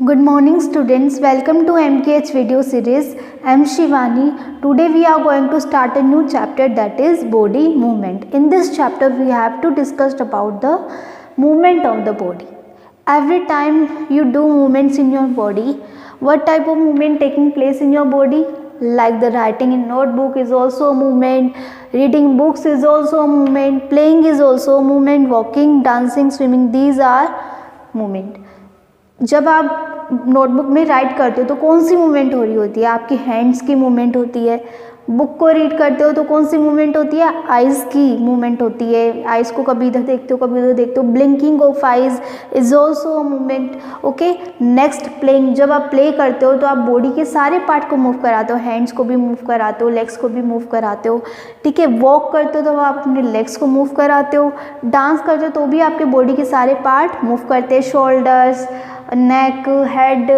Good morning students, welcome to MKH video series. I am Shivani. Today we are going to start a new chapter, that is body movement. In this chapter we have to discuss about the movement of the body. Every time you do movements in your body, what type of movement taking place in your body? Like the writing in notebook is also a movement, reading books is also a movement, playing is also a movement, walking, dancing, swimming, these are movement. जब आप notebook में right करते हो तो कौन सी movement हो रही होती है? आपकी हैंड्स की मूवमेंट होती है. बुक को रीड करते हो तो कौन सी मूवमेंट होती है? आइज़ की मूवमेंट होती है. आइज़ को कभी इधर देखते हो कभी उधर देखते हो. Blinking of eyes is also a movement. Okay, next playing. जब आप प्ले करते हो तो आप बॉडी के सारे पार्ट को मूव कराते हो. हैंड्स को भी मूव कराते हो, लेग्स को भी मूव कराते हो. ठीक है, वॉक करते हो तो आप अपने लेग्स को मूव कराते हो. डांस करते हो तो भी आपके बॉडी के सारे पार्ट मूव करते हैं. शोल्डर्स, नेक, हेड,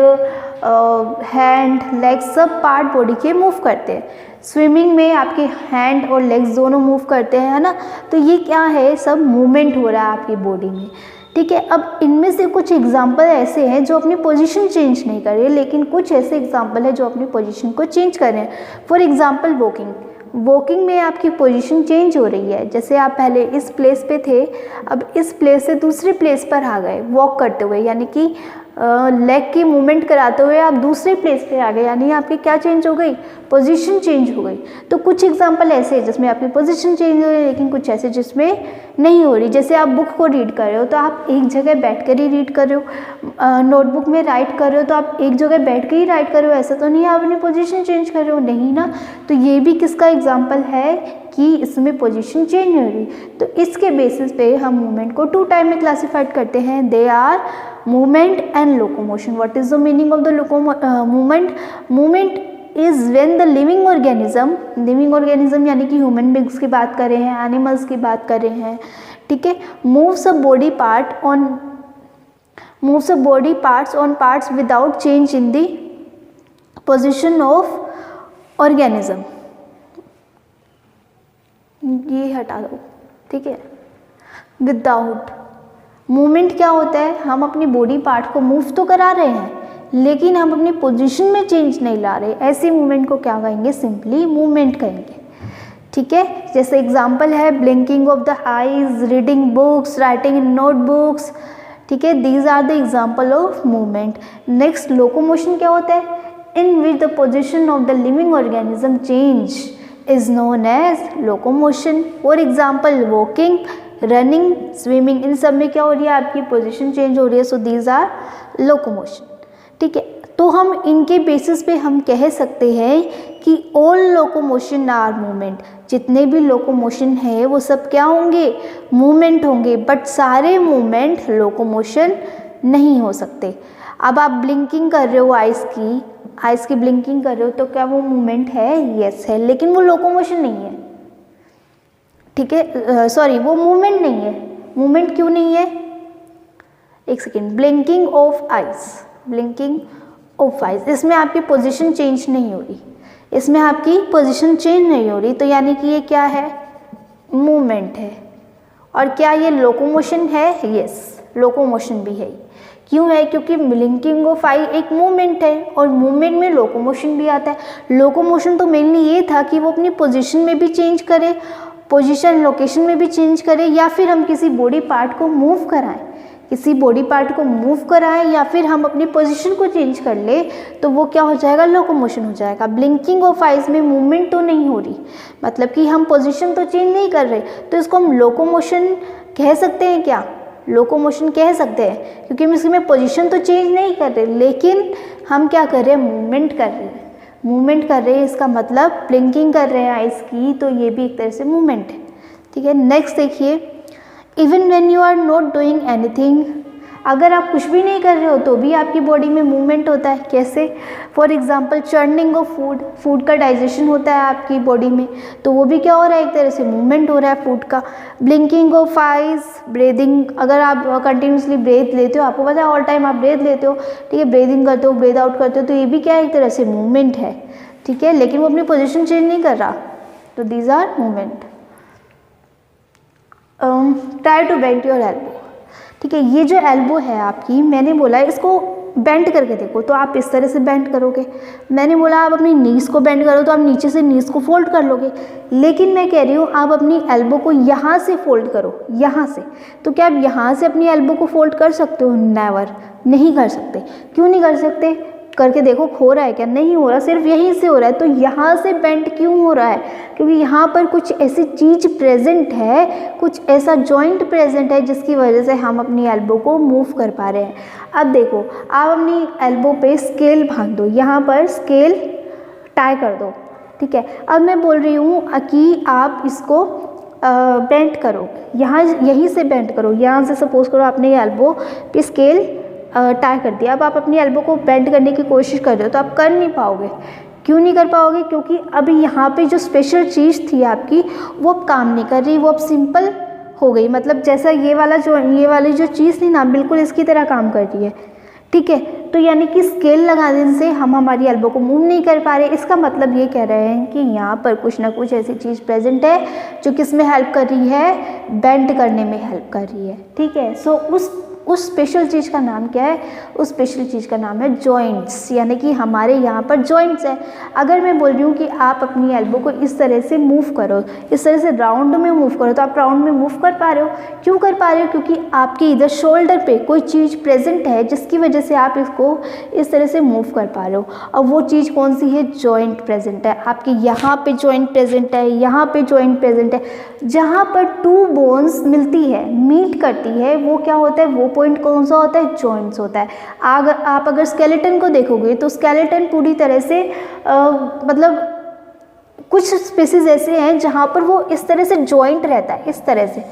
हैंड, लेग, सब पार्ट बॉडी के मूव करते हैं. स्विमिंग में आपके हैंड और लेग्स दोनों मूव करते हैं, है ना. तो ये क्या है, सब मूवमेंट हो रहा है आपकी बॉडी में. ठीक है, अब इनमें से कुछ एग्जाम्पल ऐसे हैं जो अपनी पोजीशन चेंज नहीं कर रहे, लेकिन कुछ ऐसे एग्जाम्पल है जो अपनी पोजीशन को चेंज कर रहे हैं. For example walking. वॉकिंग में आपकी पोजीशन चेंज हो रही है. जैसे आप पहले इस प्लेस पे थे, अब इस प्लेस से दूसरे प्लेस पर आ गए वॉक करते हुए, यानी कि लेग की मूवमेंट कराते हुए आप दूसरे प्लेस पे आ गए, यानी आपकी क्या चेंज हो गई, पोजीशन चेंज हो गई. तो कुछ एग्जांपल ऐसे हैं जिसमें आपकी पोजीशन चेंज हो रही है, लेकिन कुछ ऐसे जिसमें नहीं हो रही. जैसे आप बुक को रीड कर रहे हो तो आप एक जगह बैठ कर ही रीड कर रहे हो. नोटबुक में राइट कर रहे हो तो आप एक जगह बैठ कर ही राइट कर रहे हो. ऐसा तो नहीं है आप अपनी पोजीशन चेंज कर रहे हो, नहीं ना. तो ये भी किसका एग्जाम्पल है कि इसमें पोजीशन चेंज हो रही. तो इसके बेसिस पे हम मूवमेंट को टू टाइप में क्लासिफाइड करते हैं. They are movement and locomotion. What is the meaning of the movement? Movement is when the living organism यानी कि ह्यूमन बींग्स की बात कर रहे हैं, एनिमल्स की बात कर रहे हैं, ठीक है, moves a body parts on parts without change in the position of organism. ये हटा दो, ठीक है. विदाउट मूवमेंट क्या होता है, हम अपनी बॉडी पार्ट को मूव तो करा रहे हैं लेकिन हम अपनी पोजीशन में चेंज नहीं ला रहे. ऐसी मूवमेंट को क्या कहेंगे, सिंपली मूवमेंट कहेंगे. ठीक है, जैसे एग्जांपल है blinking of the eyes, reading books, writing in notebooks. ठीक है, these are the example of movement. Next locomotion क्या होता है, in which the position of the living organism change is known as locomotion. For example walking, running, swimming, इन सब में क्या हो रही है, आपकी पोजीशन चेंज हो रही है. So these are locomotion. ठीक है, तो हम इनके बेसिस पे हम कह सकते हैं कि ऑल लोकोमोशन आर मूवमेंट. जितने भी लोकोमोशन है वो सब क्या होंगे, मूवमेंट होंगे. बट सारे मूवमेंट लोकोमोशन नहीं हो सकते. अब आप ब्लिंकिंग कर रहे हो आइज़ की ब्लिंकिंग कर रहे हो तो क्या वो मूवमेंट है, यस है, लेकिन वो लोकोमोशन नहीं है. ठीक है, सॉरी, वो मूवमेंट नहीं है. मूवमेंट क्यों नहीं है, एक सेकेंड. ब्लिंकिंग ऑफ आइज, इसमें आपकी पोजीशन चेंज नहीं हो रही, इसमें आपकी पोजीशन चेंज नहीं हो रही, तो यानी कि ये क्या है, मूवमेंट है. और क्या ये लोकोमोशन है, यस, लोकोमोशन भी है. क्यों है, क्योंकि ब्लिंकिंग ऑफ आई एक मूवमेंट है और मूवमेंट में लोकोमोशन भी आता है. लोकोमोशन तो मेनली ये था कि वो अपनी पोजीशन में भी चेंज करे, पोजीशन लोकेशन में भी चेंज करें, या फिर हम किसी बॉडी पार्ट को मूव कराएं, या फिर हम अपनी पोजीशन को चेंज कर ले, तो वो क्या हो जाएगा, लोकोमोशन हो जाएगा. ब्लिंकिंग ऑफ आइज में मूवमेंट तो नहीं हो रही, मतलब कि हम पोजीशन तो चेंज नहीं कर रहे, तो इसको हम लोकोमोशन कह सकते हैं. क्या लोकोमोशन कह सकते हैं, क्योंकि हम इसमें पोजीशन तो चेंज नहीं कर रहे, लेकिन हम क्या कर रहे हैं, मूवमेंट कर रहे हैं. इसका मतलब ब्लिंकिंग कर रहे हैं आइज़ की, तो ये भी एक तरह से मूवमेंट है. ठीक है, नेक्स्ट देखिए. Even when you are not doing anything, अगर आप कुछ भी नहीं कर रहे हो तो भी आपकी बॉडी में मूवमेंट होता है. कैसे, for example churning of food का डाइजेशन होता है आपकी बॉडी में, तो वो भी क्या हो रहा है, एक तरह से मूवमेंट हो रहा है फूड का. ब्लिंकिंग ऑफ आइज, ब्रीदिंग, अगर आप कंटिन्यूसली ब्रेथ लेते हो, आपको पता है ऑल टाइम आप ब्रेथ लेते हो, ठीक है, ब्रीदिंग करते हो, ब्रेथ आउट करते हो, तो ये भी क्या है, एक तरह से मूवमेंट है. ठीक है, लेकिन वो अपनी पोजीशन चेंज नहीं कर रहा, तो these are movement. Try to bend your elbow. ठीक है, ये जो एल्बो है आपकी, मैंने बोला इसको बेंड करके देखो, तो आप इस तरह से बेंड करोगे। मैंने बोला आप अपनी नीज को बेंड करो, तो आप नीचे से नीज को फोल्ड कर लोगे। लेकिन मैं कह रही हूँ आप अपनी एल्बो को यहाँ से फोल्ड करो, यहाँ से। तो क्या आप यहाँ से अपनी एल्बो को फोल्ड कर सकते हो? नेवर, नहीं कर सकते। क्यों नहीं कर सकते? करके देखो, हो रहा है क्या? नहीं हो रहा, सिर्फ यहीं से हो रहा है। तो यहाँ से बेंड क्यों हो रहा है? क्योंकि यहाँ पर कुछ ऐसी चीज़ प्रेजेंट है, कुछ ऐसा जॉइंट प्रेजेंट है जिसकी वजह से हम अपनी एल्बो को मूव कर पा रहे हैं। अब देखो, आप अपनी एल्बो पे स्केल बांध दो, यहाँ पर स्केल टाई कर दो, ठीक है। अब मैं बोल रही हूँ कि आप इसको बेंड करो, यहाँ यहीं से बेंड करो। यहाँ से सपोज करो आपने ये एल्बो पे स्केल टाई कर दिया। अब आप अपनी एल्बो को बेंड करने की कोशिश कर रहे हो, तो आप कर नहीं पाओगे। क्यों नहीं कर पाओगे? क्योंकि अभी यहाँ पे जो स्पेशल चीज़ थी आपकी, वो अब काम नहीं कर रही, वो अब सिंपल हो गई। मतलब जैसा ये वाली जो चीज़ थी ना, बिल्कुल इसकी तरह काम कर रही है, ठीक है। तो यानी कि स्केल लगाने से हम हमारी एल्बो को मूव नहीं कर पा रहे। इसका मतलब ये कह रहे हैं कि यहाँ पर कुछ ना कुछ ऐसी चीज़ प्रेजेंट है जो किस में हेल्प कर रही है? बेंड करने में हेल्प कर रही है, ठीक है। सो उस स्पेशल चीज़ का नाम क्या है? उस स्पेशल चीज़ का नाम है जॉइंट्स, यानी कि हमारे यहाँ पर जॉइंट्स है। अगर मैं बोल रही हूँ कि आप अपनी एल्बो को इस तरह से मूव करो, इस तरह से राउंड में मूव करो, तो आप राउंड में मूव कर पा रहे हो। क्यों कर पा रहे हो? क्योंकि आपके इधर शोल्डर पे कोई चीज़ प्रेजेंट है जिसकी वजह से आप इसको इस तरह से मूव कर पा रहे हो। अब वो चीज़ कौन सी है? जॉइंट प्रेजेंट है आपके यहाँ पे, जॉइंट प्रेजेंट है, यहाँ पे जॉइंट प्रेजेंट है। जहाँ पर टू बोन्स मिलती है, मीट करती है, वो क्या होता है? वो पॉइंट कौन सा होता है? जॉइंट्स होता है। आप अगर स्केलेटन को देखोगे तो स्केलेटन पूरी तरह से मतलब कुछ स्पेसिस ऐसे हैं जहाँ पर वो इस तरह से जॉइंट रहता है, इस तरह से,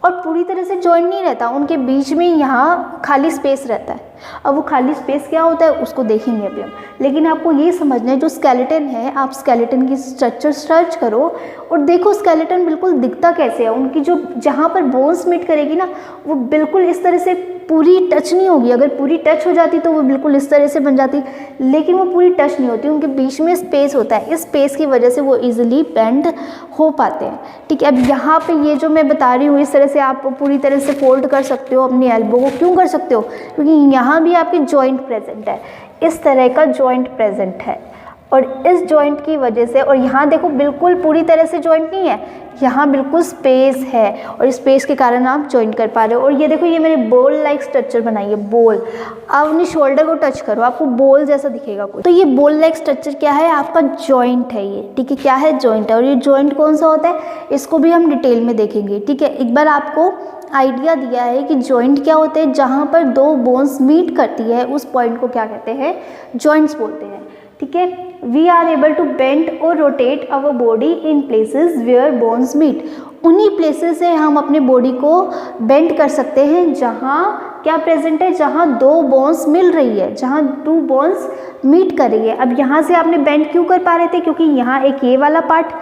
और पूरी तरह से जॉइंट नहीं रहता, उनके बीच में यहाँ खाली स्पेस रहता है। अब वो खाली स्पेस क्या होता है उसको देखेंगे अभी हम। लेकिन आपको ये समझना है, जो स्केलेटन है, आप स्केलेटन की स्ट्रक्चर सर्च करो और देखो स्केलेटन बिल्कुल दिखता कैसे है। उनकी जो जहाँ पर बोन्स मीट करेगी ना, वो बिल्कुल इस तरह से पूरी टच नहीं होगी। अगर पूरी टच हो जाती तो वो बिल्कुल इस तरह से बन जाती, लेकिन वो पूरी टच नहीं होती, उनके बीच में स्पेस होता है। इस स्पेस की वजह से वो इजीली बेंड हो पाते हैं, ठीक है। अब यहाँ पे ये जो मैं बता रही हूँ, इस तरह से आप पूरी तरह से फोल्ड कर सकते हो अपनी एल्बो को। क्यों कर सकते हो? क्योंकि यहाँ भी आपकी जॉइंट प्रेजेंट है, इस तरह का जॉइंट प्रेजेंट है, और इस जॉइंट की वजह से, और यहाँ देखो बिल्कुल पूरी तरह से जॉइंट नहीं है, यहाँ बिल्कुल स्पेस है, और स्पेस के कारण आप जॉइंट कर पा रहे हो। और ये देखो, ये मैंने बॉल लाइक स्ट्रक्चर बनाई है, बॉल। आप अपनी शोल्डर को टच करो, आपको बॉल जैसा दिखेगा कुछ। तो ये बॉल लाइक स्ट्रक्चर क्या है? आपका जॉइंट है ये, ठीक है। क्या है? जॉइंट है। और ये जॉइंट कौन सा होता है इसको भी हम डिटेल में देखेंगे, ठीक है। एक बार आपको आइडिया दिया है कि जॉइंट क्या होते हैं, जहाँ पर दो बोन्स मीट करती है उस पॉइंट को क्या कहते हैं? जॉइंट्स बोलते हैं, ठीक है। We are able to bend और rotate our body in places where bones meet. उन्हीं प्लेसेस से हम अपने बॉडी को बेंड कर सकते हैं जहाँ क्या प्रेजेंट है? जहाँ दो बोन्स मिल रही है, जहाँ टू बोन्स मीट कर रही है। अब यहाँ से आपने बेंड क्यों कर पा रहे थे? क्योंकि यहाँ एक ये वाला पार्ट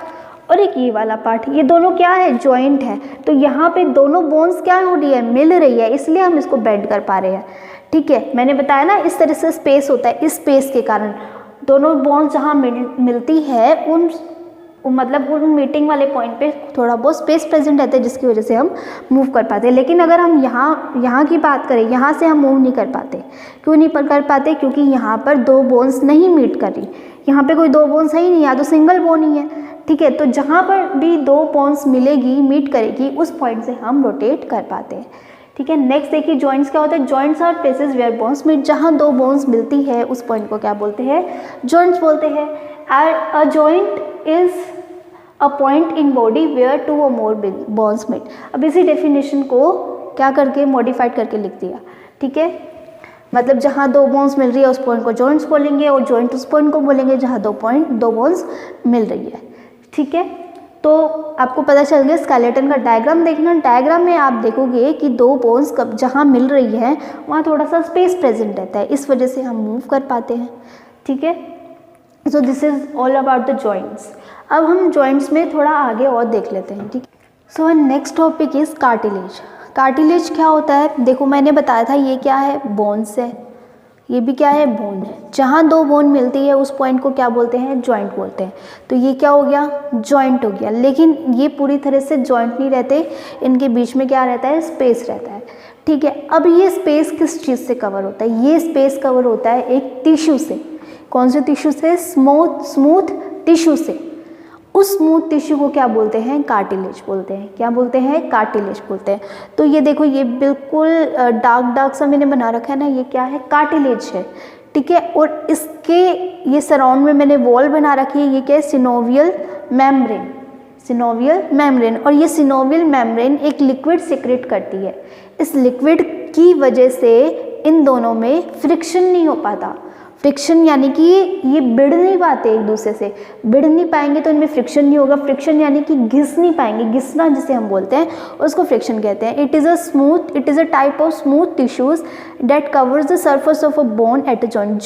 और एक ये वाला पार्ट, ये दोनों क्या है? जॉइंट है। तो यहाँ पे दोनों बोन्स क्या हो रही है? मिल रही है, इसलिए हम इसको बेंड कर पा रहे हैं, ठीक है। मैंने बताया ना, इस तरह से स्पेस होता है, इस स्पेस के कारण दोनों बोन्स जहाँ मिलती है, उन मीटिंग वाले पॉइंट पे थोड़ा बहुत स्पेस प्रेजेंट रहता है, जिसकी वजह से हम मूव कर पाते हैं। लेकिन अगर हम यहाँ की बात करें, यहाँ से हम मूव नहीं कर पाते। क्यों नहीं कर पाते? क्योंकि यहाँ पर दो बोन्स नहीं मीट कर रही, यहाँ पे कोई दो बोन्स है ही नहीं, या तो सिंगल बोन ही है, ठीक है। तो जहाँ पर भी दो बोन्स मिलेगी, मीट करेगी, उस पॉइंट से हम रोटेट कर पाते हैं, ठीक है। नेक्स्ट देखिए, जॉइंट्स क्या होता है? Joints are places where bones meet. जहाँ दो बोन्स मिलती है उस पॉइंट को क्या बोलते हैं? जॉइंट्स बोलते हैं। A joint is a point in body where two or more bones meet. अब इसी डेफिनेशन को क्या करके मॉडिफाइड करके लिख दिया, ठीक है। मतलब जहाँ दो बोन्स मिल रही है उस पॉइंट को जॉइंट्स बोलेंगे, और जॉइंट उस पॉइंट को बोलेंगे जहाँ दो बोन्स मिल रही है, ठीक है। तो आपको पता चल गया। स्केलेटन का डायग्राम देखना, डायग्राम में आप देखोगे कि दो बोन्स कब जहाँ मिल रही है वहाँ थोड़ा सा स्पेस प्रेजेंट रहता है, इस वजह से हम मूव कर पाते हैं, ठीक है। So this is all about the joints. अब हम जॉइंट्स में थोड़ा आगे और देख लेते हैं, ठीक है। So next topic is cartilage. Cartilage क्या होता है? देखो मैंने बताया था, ये क्या है? बोन्स है, ये भी क्या है? बोन है। जहाँ दो बोन मिलती है उस पॉइंट को क्या बोलते हैं? जॉइंट बोलते हैं। तो ये क्या हो गया? जॉइंट हो गया। लेकिन ये पूरी तरह से जॉइंट नहीं रहते, इनके बीच में क्या रहता है? स्पेस रहता है, ठीक है। अब ये स्पेस किस चीज़ से कवर होता है? ये स्पेस कवर होता है एक टिश्यू से। कौन से टिश्यू से? स्मूथ टिश्यू से। उस स्मूथ टिश्यू को क्या बोलते हैं? कार्टिलेज बोलते हैं। क्या बोलते हैं? कार्टिलेज बोलते हैं। तो ये देखो, ये बिल्कुल डार्क सा मैंने बना रखा है ना, ये क्या है? कार्टिलेज है, ठीक है। और इसके ये सराउंड में मैंने वॉल बना रखी है, ये क्या है? Synovial membrane. Synovial membrane. और ये सिनोवियल मेम्ब्रेन एक लिक्विड सिक्रेट करती है। इस लिक्विड की वजह से इन दोनों में फ्रिक्शन नहीं हो पाता। फ्रिक्शन यानी कि ये भिड़ नहीं पाते एक दूसरे से। भिड़ नहीं पाएंगे तो इनमें फ्रिक्शन नहीं होगा। फ्रिक्शन यानी कि घिस नहीं पाएंगे, घिसना जिसे हम बोलते हैं उसको फ्रिक्शन कहते हैं। It is a type of smooth tissues that covers the surface of a bone at a joint.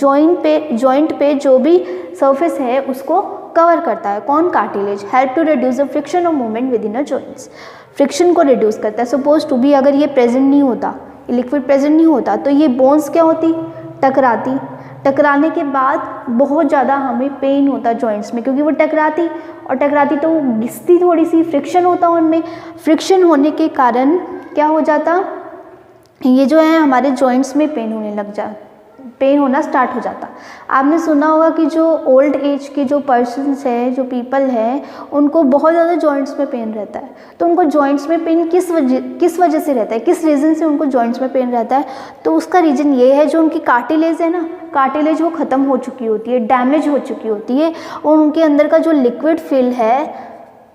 Joint पे जो भी सर्फेस है उसको कवर करता है। कौन? Cartilage. Help to reduce the friction of movement with in a joints. Friction को reduce करता है। सपोज टू बी अगर ये प्रेजेंट नहीं होता, ये लिक्विड प्रेजेंट नहीं होता, तो ये बोन्स क्या होती? टकराती। टकराने के बाद बहुत ज़्यादा हमें पेन होता है जॉइंट्स में, क्योंकि वो टकराती तो घिसती थोड़ी सी, फ्रिक्शन होता उनमें। फ्रिक्शन होने के कारण क्या हो जाता? ये जो है हमारे जॉइंट्स में पेन होना स्टार्ट हो जाता। आपने सुना होगा कि जो ओल्ड एज के जो पर्सन्स हैं, जो पीपल हैं, उनको बहुत ज़्यादा जॉइंट्स में पेन रहता है। तो उनको जॉइंट्स में पेन किस वजह से रहता है? किस रीज़न से उनको जॉइंट्स में पेन रहता है? तो उसका रीज़न ये है, जो उनकी कार्टिलेज है ना, कार्टिलेज वो ख़त्म हो चुकी होती है, डैमेज हो चुकी होती है। और उनके अंदर का जो लिक्विड फिल है,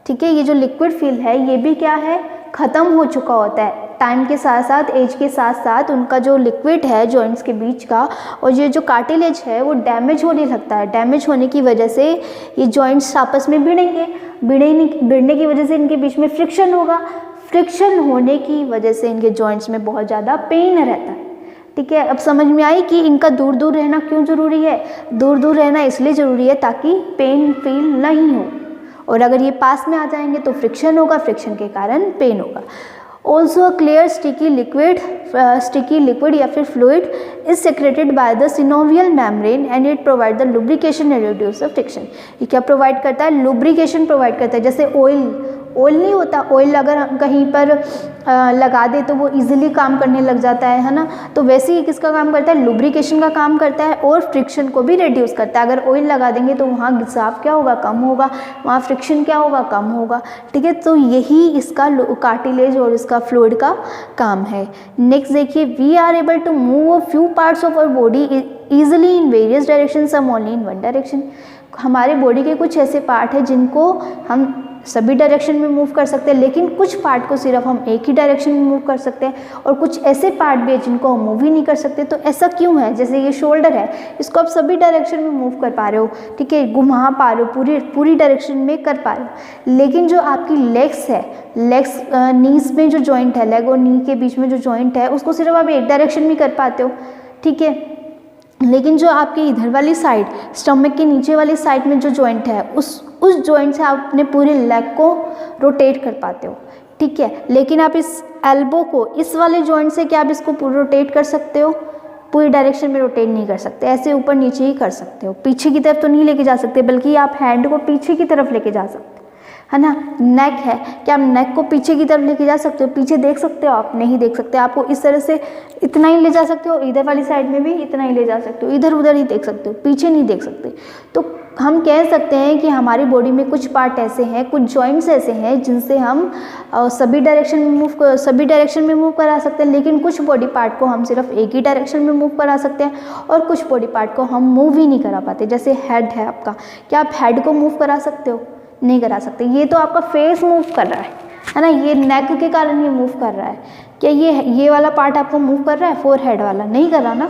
ठीक है, ये जो लिक्विड फिल है ये भी क्या है? ख़त्म हो चुका होता है। टाइम के साथ साथ, एज के साथ साथ उनका जो लिक्विड है जॉइंट्स के बीच का, और ये जो कार्टिलेज है वो डैमेज होने लगता है। डैमेज होने की वजह से ये जॉइंट्स आपस में भिड़ेंगे। भिड़ने की वजह से इनके बीच में फ्रिक्शन होगा। फ्रिक्शन होने की वजह से इनके जॉइंट्स में बहुत ज़्यादा पेन रहता है। ठीक है, अब समझ में आई कि इनका दूर दूर रहना क्यों ज़रूरी है? दूर दूर रहना इसलिए ज़रूरी है ताकि पेन फील नहीं हो, और अगर ये पास में आ जाएंगे तो फ्रिक्शन होगा, फ्रिक्शन के कारण पेन होगा। Also a clear sticky liquid या फिर fluid is secreted by the synovial membrane and it provide the lubrication and reduce the friction. ये क्या प्रोवाइड करता है? लुब्रिकेशन प्रोवाइड करता है। जैसे ऑयल नहीं होता, ऑयल अगर हम कहीं पर लगा दे तो वो इजीली काम करने लग जाता है ना। तो वैसे ही किसका काम करता है? लुब्रिकेशन का काम करता है, और फ्रिक्शन को भी रिड्यूस करता है। अगर ऑयल लगा देंगे तो वहाँ घिसाव क्या होगा? कम होगा। वहाँ फ्रिक्शन क्या होगा? कम होगा। ठीक है, तो यही इसका कार्टिलेज और इसका फ्लूइड का काम है। नेक्स्ट देखिए, we are able to move a few parts of our body easily in various direction, some only in one direction. हमारे बॉडी के कुछ ऐसे पार्ट हैं जिनको हम सभी डायरेक्शन में मूव कर सकते हैं, लेकिन कुछ पार्ट को सिर्फ हम एक ही डायरेक्शन में मूव कर सकते हैं, और कुछ ऐसे पार्ट भी है जिनको हम मूव ही नहीं कर सकते। तो ऐसा क्यों है? जैसे ये शोल्डर है, इसको आप सभी डायरेक्शन में मूव कर पा रहे हो, ठीक है, घुमा पा रहे हो, पूरी डायरेक्शन में कर पा रहे हो। लेकिन जो आपकी लेग्स है, नीज में जो जॉइंट है, लेग और नी के बीच में जो जॉइंट है, उसको सिर्फ आप एक डायरेक्शन में कर पाते हो, ठीक है। लेकिन जो आपकी इधर वाली साइड, स्टमक के नीचे वाली साइड में जो जॉइंट है, उस जॉइंट से आप अपने पूरे लेग को रोटेट कर पाते हो, ठीक है। लेकिन आप इस एल्बो को, इस वाले जॉइंट से क्या आप इसको पूरा रोटेट कर सकते हो? पूरी डायरेक्शन में रोटेट नहीं कर सकते, ऐसे ऊपर नीचे ही कर सकते हो। पीछे की तरफ तो नहीं लेके जा सकते, बल्कि आप हैंड को पीछे की तरफ लेके जा सकते है ना। नेक है, क्या आप नेक को पीछे की तरफ लेके जा सकते हो? पीछे देख सकते हो आप? नहीं देख सकते। आपको इस तरह से इतना ही ले जा सकते हो, इधर वाली साइड में भी इतना ही ले जा सकते हो, इधर उधर ही देख सकते हो, पीछे नहीं देख सकते। तो हम कह सकते हैं कि हमारी बॉडी में कुछ पार्ट ऐसे हैं, कुछ जॉइंट्स ऐसे हैं जिनसे हम सभी डायरेक्शन में मूव करा सकते हैं, लेकिन कुछ बॉडी पार्ट को हम सिर्फ एक ही डायरेक्शन में मूव करा सकते हैं, और कुछ बॉडी पार्ट को हम मूव ही नहीं करा पाते। जैसे हेड है आपका, क्या आप हेड को मूव करा सकते हो? नहीं करा सकते। ये तो आपका फेस मूव कर रहा है ना, ये नेक के कारण ये मूव कर रहा है। क्या ये वाला पार्ट आपको मूव कर रहा है? फोरहेड वाला नहीं कर रहा ना।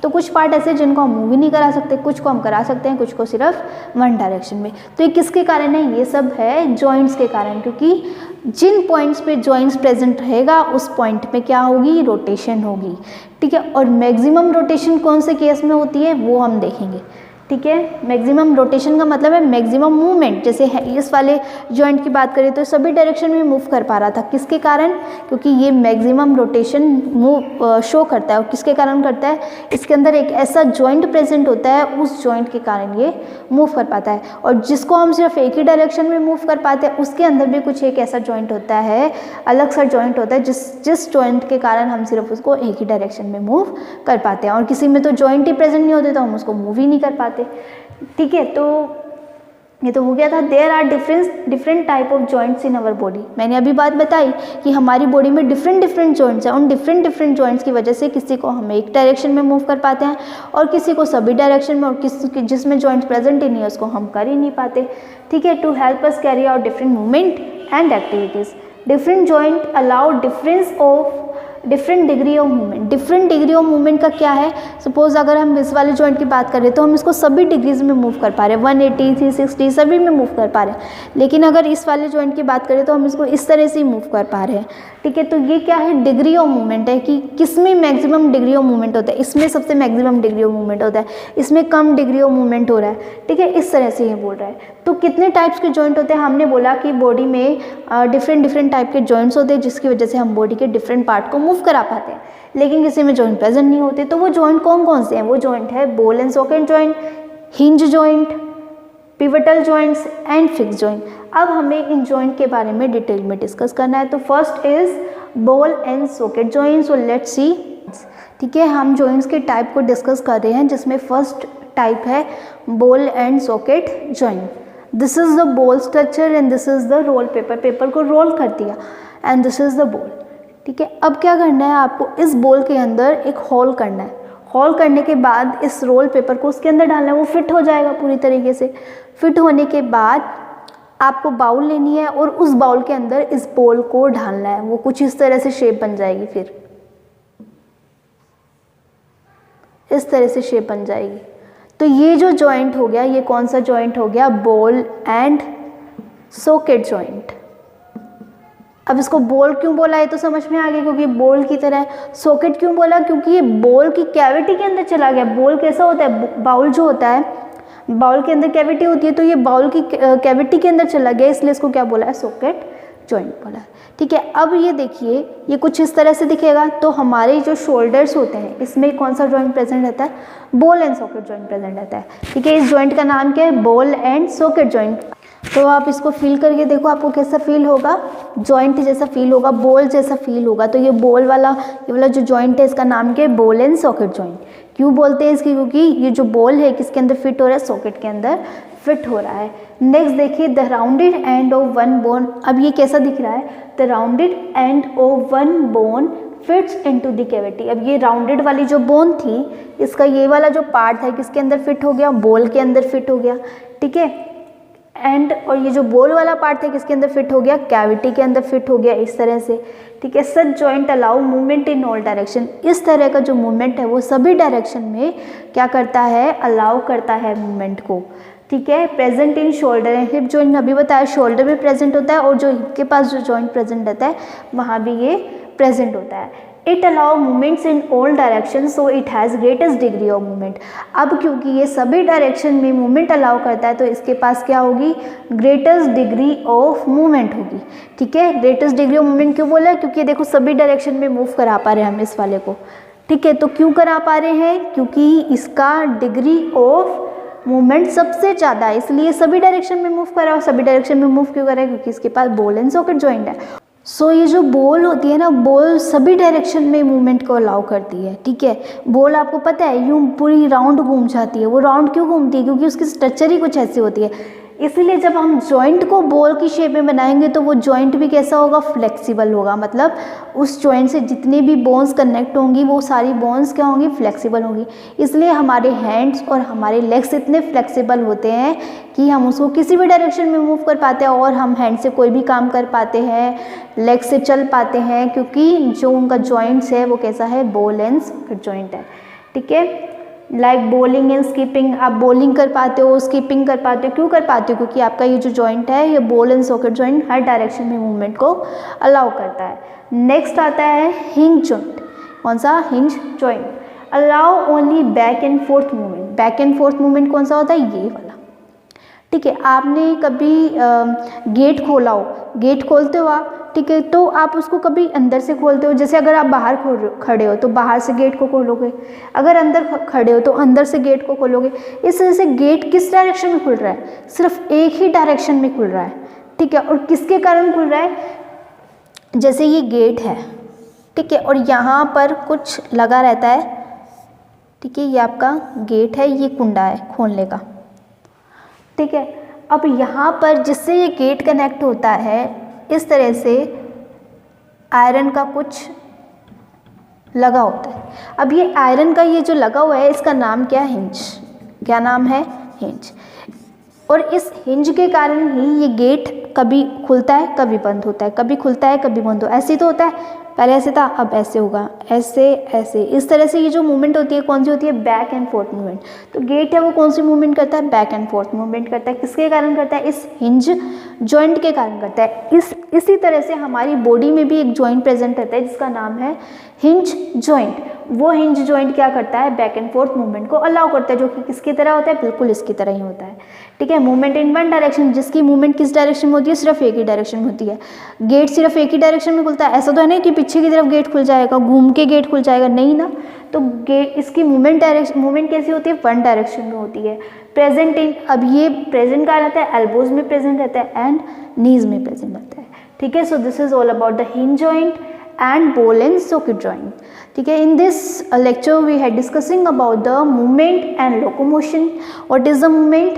तो कुछ पार्ट ऐसे जिनको हम मूव ही नहीं करा सकते, कुछ को हम करा सकते हैं, कुछ को सिर्फ वन डायरेक्शन में। तो ये किसके कारण है? ये सब है जॉइंट्स के कारण, क्योंकि जिन पॉइंट्स पे जॉइंट्स प्रेजेंट रहेगा उस पॉइंट पे क्या होगी? रोटेशन होगी, ठीक है। और मैक्सिमम रोटेशन कौन से केस में होती है वो हम देखेंगे, ठीक है। मैक्सिमम रोटेशन का मतलब है मैक्सिमम मूवमेंट। जैसे इस वाले जॉइंट की बात करें तो सभी डायरेक्शन में मूव कर पा रहा था, किसके कारण? क्योंकि ये मैक्सिमम रोटेशन मूव शो करता है। और किसके कारण करता है? इसके अंदर एक ऐसा जॉइंट प्रेजेंट होता है, उस जॉइंट के कारण ये मूव कर पाता है। और जिसको हम सिर्फ एक ही डायरेक्शन में मूव कर पाते हैं, उसके अंदर भी कुछ एक ऐसा जॉइंट होता है, अलग सा जॉइंट होता है, जिस जॉइंट के कारण हम सिर्फ उसको एक ही डायरेक्शन में मूव कर पाते हैं। और किसी में तो जॉइंट ही प्रेजेंट नहीं होते तो हम उसको मूव ही नहीं कर पाते। ठीक है, तो ये तो हो गया था। There are different type of joints in our body. मैंने अभी बात बताई कि हमारी बॉडी में डिफरेंट जॉइंट्स हैं। उन डिफरेंट जॉइंट्स की वजह से किसी को हम एक डायरेक्शन में मूव कर पाते हैं और किसी को सभी डायरेक्शन में, और किसी जिसमें जॉइंट प्रेजेंट ही नहीं है उसको हम कर ही नहीं पाते। ठीक है, to help us carry out different movement and activities. Different joint allow different degree of movement. Different degree of movement का क्या है? सपोज अगर हम इस वाले जॉइंट की बात करें तो हम इसको सभी डिग्रीज में मूव कर पा रहे हैं, 180, 360 सभी में मूव कर पा रहे हैं। लेकिन अगर इस वाले जॉइंट की बात करें तो हम इसको इस तरह से ही मूव कर पा रहे हैं। ठीक है, तो ये क्या है? डिग्री ऑफ मूवमेंट है कि किसमें मैक्सिमम डिग्री ऑफ मूवमेंट होता है। इसमें सबसे मैक्सिमम डिग्री ऑफ मूवमेंट होता है, इसमें कम डिग्री ऑफ मूवमेंट हो रहा है। ठीक है, इस तरह से ये बोल रहा है। तो कितने टाइप्स के जॉइंट होते हैं? हमने बोला कि बॉडी में डिफरेंट टाइप के जॉइंट्स होते हैं, जिसकी वजह से हम बॉडी के डिफरेंट पार्ट को मूव करा पाते हैं। लेकिन किसी में जॉइंट प्रेजेंट नहीं होते। तो वो जॉइंट कौन कौन से हैं? वो जॉइंट है ball and socket joint, hinge joint, pivotal joints and fix joint. अब हमें इन जॉइंट के बारे में डिटेल में डिस्कस करना है। तो first is ball and socket joint. So let's see. ठीक है, हम जॉइंट्स के टाइप को डिस्कस कर रहे हैं, जिसमें फर्स्ट टाइप है ball and socket joint. This is the ball structure and this is the roll paper. Paper को रोल कर दिया and this is the ball. ठीक है, अब क्या करना है आपको? इस बॉल के अंदर एक होल करना है। होल करने के बाद इस रोल पेपर को उसके अंदर डालना है, वो फिट हो जाएगा पूरी तरीके से। फिट होने के बाद आपको बाउल लेनी है और उस बाउल के अंदर इस बॉल को डालना है। वो कुछ इस तरह से शेप बन जाएगी, फिर इस तरह से शेप बन जाएगी। तो ये जो जॉइंट हो गया, ये कौन सा जॉइंट हो गया? Ball and socket joint. अब इसको बॉल क्यों बोला है तो समझ में आ गया, क्योंकि बॉल की तरह। सॉकेट क्यों बोला? क्योंकि ये बॉल की कैविटी के अंदर चला गया। बॉल कैसा होता है? बाउल जो होता है, बाउल के अंदर कैविटी होती है, तो ये बाउल की कैविटी के अंदर चला गया, इसलिए इसको क्या बोला है? सॉकेट जॉइंट बोला है। ठीक है, अब ये देखिए, ये कुछ इस तरह से दिखेगा। तो हमारे जो शोल्डर्स होते हैं, इसमें कौन सा जॉइंट प्रेजेंट रहता है? Ball and socket joint present रहता है। ठीक है, इस जॉइंट का नाम क्या है? Ball and socket joint. तो आप इसको फील करके देखो, आपको कैसा फील होगा? जॉइंट जैसा फील होगा, बॉल जैसा फील होगा। तो ये बॉल वाला, ये वाला जो जॉइंट है, इसका नाम क्या है? Ball and socket joint. क्यों बोलते हैं इसकी? क्योंकि ये जो बॉल है किसके अंदर फिट हो रहा है? सॉकेट के अंदर फिट हो रहा है। नेक्स्ट देखिए, the rounded end of one bone. अब ये कैसा दिख रहा है? The rounded end of one bone fits into the cavity. अब ये राउंडेड वाली जो बोन थी, इसका ये वाला जो पार्ट है किसके अंदर फिट हो गया? बॉल के अंदर फिट हो गया। ठीक है, एंड और ये जो बॉल वाला पार्ट है किसके अंदर फिट हो गया? कैविटी के अंदर फिट हो गया, इस तरह से। ठीक है, such joint allow movement in all direction. इस तरह का जो मूवमेंट है वो सभी डायरेक्शन में क्या करता है? अलाउ करता है मूवमेंट को। ठीक है, present in shoulder and hip joint. अभी बताया शोल्डर में प्रेजेंट होता है, और जो हिप के पास जो जॉइंट प्रेजेंट रहता है वहाँ भी ये प्रेजेंट होता है। It allow movements in all direction, so it has greatest degree of movement. अब क्योंकि ये सभी डायरेक्शन में मूवमेंट अलाउ करता है, तो इसके पास क्या होगी? ग्रेटेस्ट डिग्री ऑफ मूवमेंट होगी। ठीक है, ग्रेटेस्ट डिग्री ऑफ मूवमेंट क्यों बोला? क्योंकि देखो सभी डायरेक्शन में मूव करा पा रहे हैं हम इस वाले को। ठीक है, तो क्यों करा पा रहे हैं? क्योंकि इसका डिग्री ऑफ मूवमेंट सबसे ज़्यादा है, इसलिए सभी डायरेक्शन में मूव करा। और सभी डायरेक्शन में मूव क्यों करा? क्योंकि इसके पास बॉल एंड सॉकेट जॉइंट है। सो ये जो बॉल होती है ना, बॉल सभी डायरेक्शन में मूवमेंट को अलाउ करती है। ठीक है, बॉल आपको पता है यूँ पूरी राउंड घूम जाती है। वो राउंड क्यों घूमती है? क्योंकि उसकी स्ट्रक्चर ही कुछ ऐसी होती है। इसीलिए जब हम जॉइंट को बॉल की शेप में बनाएंगे तो वो जॉइंट भी कैसा होगा? फ्लेक्सिबल होगा। मतलब उस जॉइंट से जितनी भी बोन्स कनेक्ट होंगी वो सारी बोन्स क्या होंगी? फ्लेक्सिबल होंगी। इसलिए हमारे हैंड्स और हमारे लेग्स इतने फ्लेक्सिबल होते हैं कि हम उसको किसी भी डायरेक्शन में मूव कर पाते हैं, और हम हैंड से कोई भी काम कर पाते हैं, लेग से चल पाते हैं, क्योंकि जो उनका जॉइंट्स है वो कैसा है? बॉल एंड सॉकेट जॉइंट है। ठीक है, लाइक बॉलिंग एंड स्कीपिंग। आप बॉलिंग कर पाते हो, स्कीपिंग कर पाते हो। क्यों कर पाते हो? क्योंकि आपका ये जो जॉइंट है, ये ball and socket joint her direction में मूवमेंट को अलाउ करता है। नेक्स्ट आता है हिंज जॉइंट। कौन सा? Hinge joint. Allow only back and fourth movement. Back and fourth movement कौन सा होता है, ये वाला। ठीक है, आपने कभी गेट खोला हो, गेट खोलते हो आप, ठीक है, तो आप उसको कभी अंदर से खोलते हो, जैसे अगर आप बाहर खड़े हो तो बाहर से गेट को खोलोगे, अगर अंदर खड़े हो तो अंदर से गेट को खोलोगे। इस तरह से गेट किस डायरेक्शन में खुल रहा है, सिर्फ एक ही डायरेक्शन में खुल रहा है। ठीक है, और किसके कारण खुल रहा है, जैसे ये गेट है, ठीक है, और यहाँ पर कुछ लगा रहता है, ठीक है, ये आपका गेट है, ये कुंडा है खोलने का। ठीक है, अब यहाँ पर जिससे ये गेट कनेक्ट होता है, इस तरह से आयरन का कुछ लगा होता है। अब ये आयरन का ये जो लगा हुआ है, इसका नाम क्या है, हिंज। क्या नाम है, हिंज। और इस हिंज के कारण ही ये गेट कभी खुलता है कभी बंद होता है, कभी खुलता है कभी बंद होता है। ऐसे तो होता है, पहले ऐसे था, अब ऐसे होगा, ऐसे ऐसे, इस तरह से ये जो मूवमेंट होती है कौन सी होती है, बैक एंड फोर्थ मूवमेंट। तो गेट है वो कौन सी मूवमेंट करता है, बैक एंड फोर्थ मूवमेंट करता है। किसके कारण करता है, इस हिंज जॉइंट के कारण करता है। इसी तरह से हमारी बॉडी में भी एक जॉइंट प्रेजेंट रहता है जिसका नाम है हिंज जॉइंट। वो हिंज जॉइंट क्या करता है, बैक एंड फोर्थ मूवमेंट को अलाउ करता है, जो कि किसकी तरह होता है, बिल्कुल इसकी तरह ही होता है। ठीक है, मूवमेंट इन वन डायरेक्शन, जिसकी मूवमेंट किस डायरेक्शन में होती है, सिर्फ एक ही डायरेक्शन में होती है। गेट सिर्फ एक ही डायरेक्शन में खुलता है, ऐसा तो है नहीं कि पीछे की तरफ गेट खुल जाएगा, घूम के गेट खुल जाएगा, नहीं ना। तो गेट, इसकी मूवमेंट कैसी होती है, वन डायरेक्शन में होती है। प्रेजेंट इन, अब ये प्रेजेंट कहाँ रहता है, एल्बोज में प्रेजेंट रहता है एंड नीज में प्रेजेंट रहता है। ठीक है, so this is all about the hinge joint and ball and socket joint. ठीक है, in this lecture we had discussing about the movement and locomotion. What is the movement?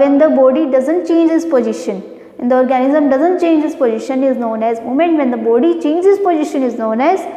When the body doesn't change its position, when the organism doesn't change its position is known as movement. When the body changes position is known as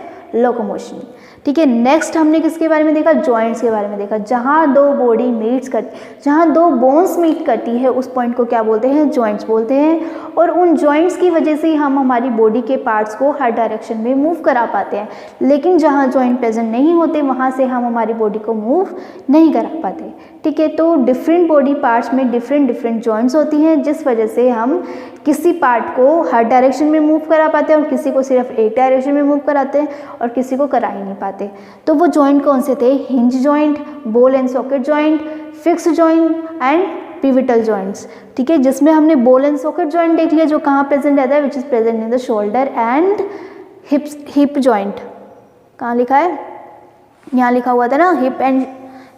locomotion. ठीक है, next हमने किसके बारे में देखा, joints के बारे में देखा। जहाँ दो बॉडी मीट्स करती, जहाँ दो बोन्स मीट करती है, उस पॉइंट को क्या बोलते हैं, जॉइंट्स बोलते हैं। और उन जॉइंट्स की वजह से ही हम हमारी बॉडी के पार्ट्स को हर डायरेक्शन में मूव करा पाते हैं। लेकिन जहाँ जॉइंट प्रेजेंट नहीं होते, वहाँ से हम हमारी बॉडी को मूव नहीं करा पाते। ठीक है, तो डिफरेंट बॉडी पार्ट्स में डिफरेंट जॉइंट्स होती हैं, जिस वजह से हम किसी पार्ट को हर डायरेक्शन में मूव करा पाते हैं और किसी को सिर्फ एक डायरेक्शन में मूव कराते हैं और किसी को करा ही नहीं पाते। तो वो जॉइंट कौन से थे, hinge joint, ball and socket joint, fix joint and pivotal joints. ठीक है, जिसमें हमने बॉल एंड सॉकेट जॉइंट देख लिया, जो कहाँ प्रेजेंट रहता है, which is present in the shoulder and hip joint. कहाँ लिखा है, यहाँ लिखा हुआ था ना,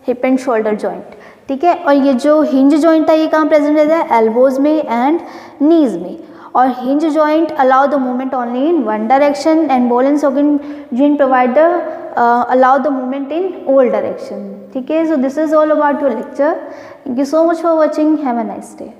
हिप एंड शोल्डर जॉइंट। ठीक है, और ये जो हिंज जॉइंट था, ये कहाँ प्रेजेंट रहता है, एल्बोज में एंड नीज में। और hinge joint allow the movement only in one direction and ball and socket joint provide the allow the movement in all direction. ठीक है, so this is all about your lecture. Thank you so much for watching, have a nice day.